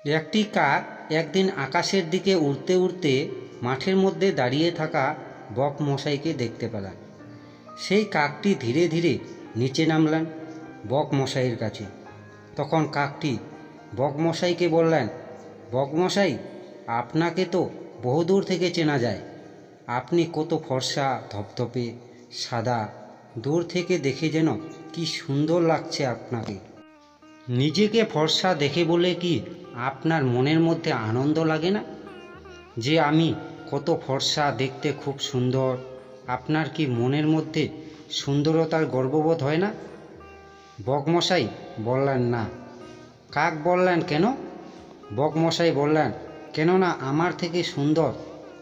একটি কাক একদিন আকাশের দিকে উড়তে উড়তে মাঠের মধ্যে দাঁড়িয়ে থাকা বক মশাইকে দেখতে পেলেন। সেই কাকটি ধীরে ধীরে নিচে নামলেন বক মশাইয়ের কাছে। তখন কাকটি বক মশাইকে বললেন, বক মশাই, আপনাকে তো বহুদূর থেকে চেনা যায়। আপনি কত ফর্সা, ধপধপে, সাদা। দূর থেকে দেখে যেন কি সুন্দর লাগছে আপনাকে। নিজেকে ফর্সা দেখে বলে কি আপনার মনের মধ্যে আনন্দ লাগে না যে আমি কত ফর্সা, দেখতে খুব সুন্দর? আপনার কি মনের মধ্যে সুন্দরতার গর্ববোধ হয় না? বকমশাই বললেন, না। কাক বললেন, কেন? বকমশাই বললেন, কেননা আমার থেকে সুন্দর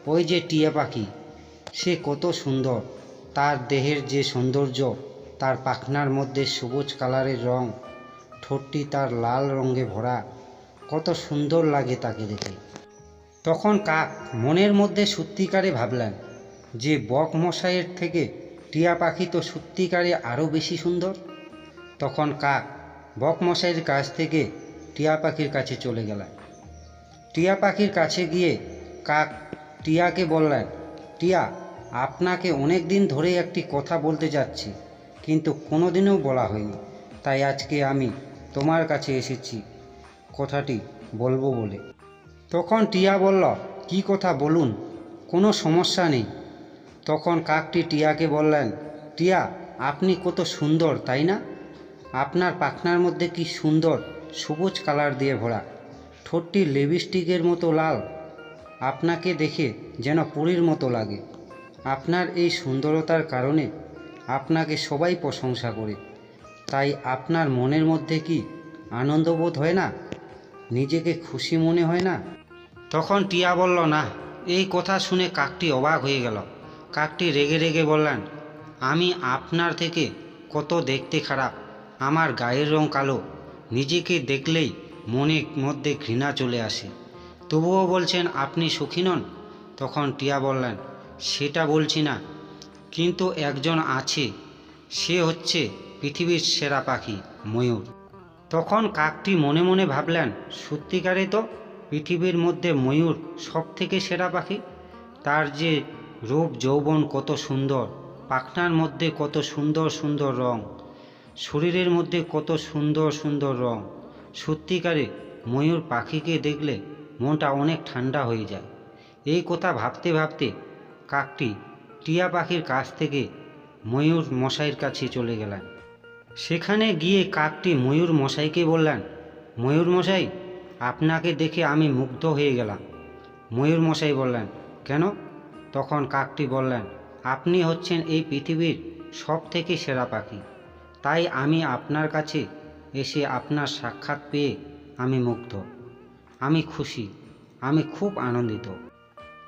ওই যে টিয়া পাখি, সে কত সুন্দর। তার দেহের যে সৌন্দর্য, তার পাখনার মধ্যে সবুজ কালারের রং, ঠোঁটটি তার লাল রঙে ভরা, কত সুন্দর লাগে তাকে দেখে। তখন কাক মনের মধ্যে সত্যিকারে ভাবলেন যে বক মশাইয়ের থেকে টিয়া পাখি তো সত্যিকারে আরও বেশি সুন্দর। তখন কাক বক মশাইয়ের কাছ থেকে টিয়া পাখির কাছে চলে গেলেন। টিয়া পাখির কাছে গিয়ে কাক টিয়াকে বললেন, টিয়া, আপনাকে অনেক দিন ধরে একটি কথা বলতে যাচ্ছি, কিন্তু কোনোদিনও বলা হয়নি, তাই আজকে আমি তোমার কাছে এসেছি কথাটি বলবো বলে। তখন টিয়া বলল, কি কথা বলুন, কোনো সমস্যা নেই। তখন কাকটি টিয়াকে বললেন, টিয়া, আপনি কত সুন্দর, তাই না? আপনার পাখনার মধ্যে কি সুন্দর সবুজ কালার দিয়ে ভরা, ঠোঁটটি লিপস্টিকের মতো লাল। আপনাকে দেখে যেন পরীর মতো লাগে। আপনার এই সুন্দরতার কারণে আপনাকে সবাই প্রশংসা করে। তাই আপনার মনের মধ্যে কি আনন্দবোধ হয় না? নিজেকে খুশি মনে হয় না? তখন টিয়া বলল, না। এই কথা শুনে কাকটি অবাক হয়ে গেল। কাকটি রেগে রেগে বললেন, আমি আপনার থেকে কত দেখতে খারাপ, আমার গায়ের রং কালো, নিজেকে দেখলেই মনের মধ্যে ঘৃণা চলে আসে, তবুও বলছেন আপনি সুখী নন? তখন টিয়া বললেন, সেটা বলছি না, কিন্তু একজন আছে, সে হচ্ছে পৃথিবীর সেরা পাখি, ময়ূর। তখন কাকটি মনে মনে ভাবলেন, সত্যিকারে তো পৃথিবীর মধ্যে ময়ূর সব থেকে সেরা পাখি। তার যে রূপ যৌবন কত সুন্দর, পাখনার মধ্যে কত সুন্দর সুন্দর রং, শরীরের মধ্যে কত সুন্দর সুন্দর রং। সত্যিকারে ময়ূর পাখিকে দেখলে মনটা অনেক ঠান্ডা হয়ে যায়। এই কথা ভাবতে ভাবতে কাকটি টিয়া পাখির কাছ থেকে ময়ূর মশাইয়ের কাছে চলে গেলেন। সেখানে গিয়ে কাকটি ময়ূর মশাইকে বললেন, ময়ূর মশাই, আপনাকে দেখে আমি মুগ্ধ হয়ে গেলাম। ময়ূর মশাই বললেন, কেন? তখন কাকটি বললেন, আপনি হচ্ছেন এই পৃথিবীর সব থেকে সেরা পাখি, তাই আমি আপনার কাছে এসে আপনার সাক্ষাৎ পেয়ে আমি মুগ্ধ, আমি খুশি, আমি খুব আনন্দিত।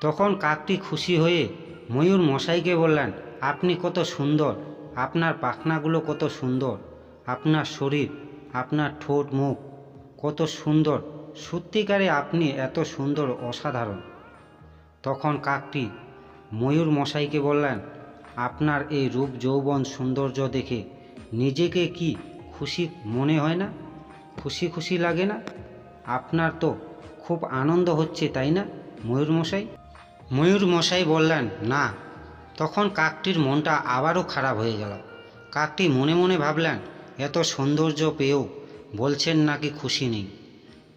তখন কাকটি খুশি হয়ে ময়ূর মশাইকে বললেন, আপনি কত সুন্দর, আপনার পাখনাগুলো কত সুন্দর, আপনার শরীর, আপনার ঠোঁট মুখ কত সুন্দর, সত্যিকারে আপনি এত সুন্দর, অসাধারণ। তখন কাকটি ময়ূর মশাইকে বললেন, আপনার এই রূপ যৌবন সৌন্দর্য দেখে নিজেকে কি খুশি মনে হয় না? খুশি খুশি লাগে না? আপনার তো খুব আনন্দ হচ্ছে, তাই না ময়ূর মশাই? ময়ূর মশাই বললেন, না। তখন কাকটির মনটা আবারও খারাপ হয়ে গেল। কাকটি মনে মনে ভাবলেন, এত সৌন্দর্য পেয়েও বলছেন নাকি খুশি নেই।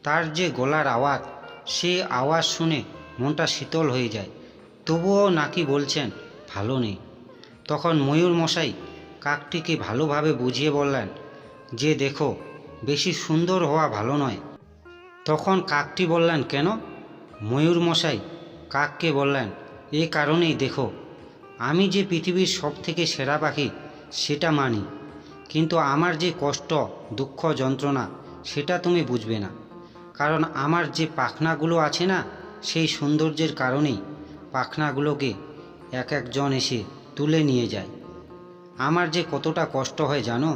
তার যে গলার আওয়াজ, সে আওয়াজ শুনে মনটা শীতল হয়ে যায়, তবুও নাকি বলছেন ভালো নেই। তখন ময়ূর মশাই কাকটিকে ভালোভাবে বুঝিয়ে বললেন যে, দেখো, বেশি সুন্দর হওয়া ভালো নয়। তখন কাকটি বললেন, কেন? ময়ূর মশাই কাককে বললেন, এ কারণেই, দেখো, আমি যে পৃথিবীর সব থেকে সেরা পাখি সেটা মানি, কিন্তু আমার যে কষ্ট, দুঃখ, যন্ত্রণা সেটা তুমি বুঝবে না। কারণ আমার যে পাখনাগুলো আছে না, সেই সৌন্দর্যের কারণেই পাখনাগুলোকে এক একজন এসে তুলে নিয়ে যায়। আমার যে কতটা কষ্ট হয় জানো?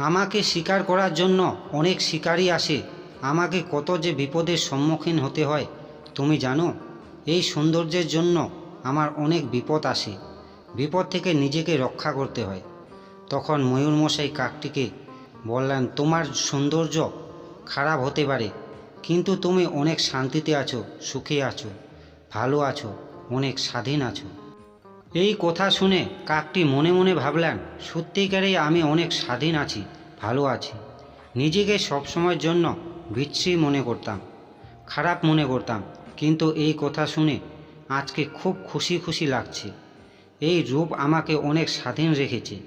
আমাকে শিকার করার জন্য অনেক শিকারী আসে, আমাকে কত যে বিপদের সম্মুখীন হতে হয় তুমি জানো? এই সৌন্দর্যের জন্য আমার অনেক বিপদ আসে, বিপদ থেকে নিজেকে রক্ষা করতে হয়। তখন ময়ূর মশাই কাকটিকে বললেন, তোমার সৌন্দর্য খারাপ হতে পারে, কিন্তু তুমি অনেক শান্তিতে আছো, সুখে আছো, ভালো আছো, অনেক স্বাধীন আছো। এই কথা শুনে কাকটি মনে মনে ভাবলেন, সত্যিকারেই আমি অনেক স্বাধীন আছি, ভালো আছি। নিজেকে সবসময়ের জন্য বিচ্ছিরি মনে করতাম, খারাপ মনে করতাম, কিন্তু এই কথা শুনে আজকে খুব খুশি খুশি লাগছে। এই রূপ আমাকে অনেক স্বাধীন রেখেছে।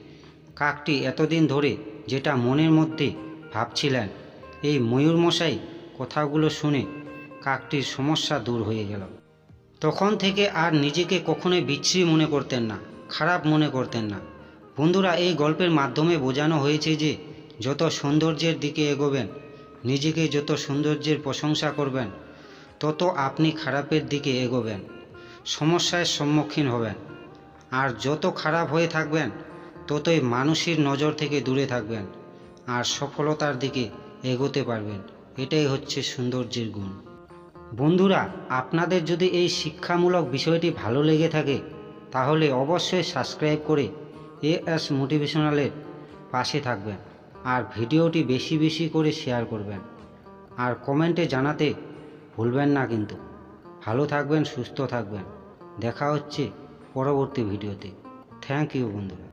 কাকটি এতদিন ধরে যেটা মনের মধ্যে ভাবছিলেন, এই ময়ূরমশাই কথাগুলো শুনে কাকটির সমস্যা দূর হয়ে গেল। তখন থেকে আর নিজেকে কখনোই বিচ্ছিরি মনে করতেন না, খারাপ মনে করতেন না। বন্ধুরা, এই গল্পের মাধ্যমে বোঝানো হয়েছে যে যত সৌন্দর্যের দিকে এগোবেন, নিজেকে যত সৌন্দর্যের প্রশংসা করবেন, তত আপনি খারাপের দিকে এগোবেন, সমস্যার সম্মুখীন হবেন। আর যত খারাপ হয়ে থাকবেন, ততই মানুষের নজর থেকে দূরে থাকবেন আর সফলতার দিকে এগোতে পারবেন। এটাই হচ্ছে সৌন্দর্যের গুণ। বন্ধুরা, আপনাদের যদি এই শিক্ষামূলক বিষয়টি ভালো লেগে থাকে তাহলে অবশ্যই সাবস্ক্রাইব করে এএস মোটিভেশনালের পাশে থাকবেন আর ভিডিওটি বেশি বেশি করে শেয়ার করবেন আর কমেন্টে জানাতে ভুলবেন না কিন্তু। ভালো থাকবেন, সুস্থ থাকবেন। দেখা হচ্ছে পরবর্তী ভিডিওতে। থ্যাংক ইউ বন্ধুরা।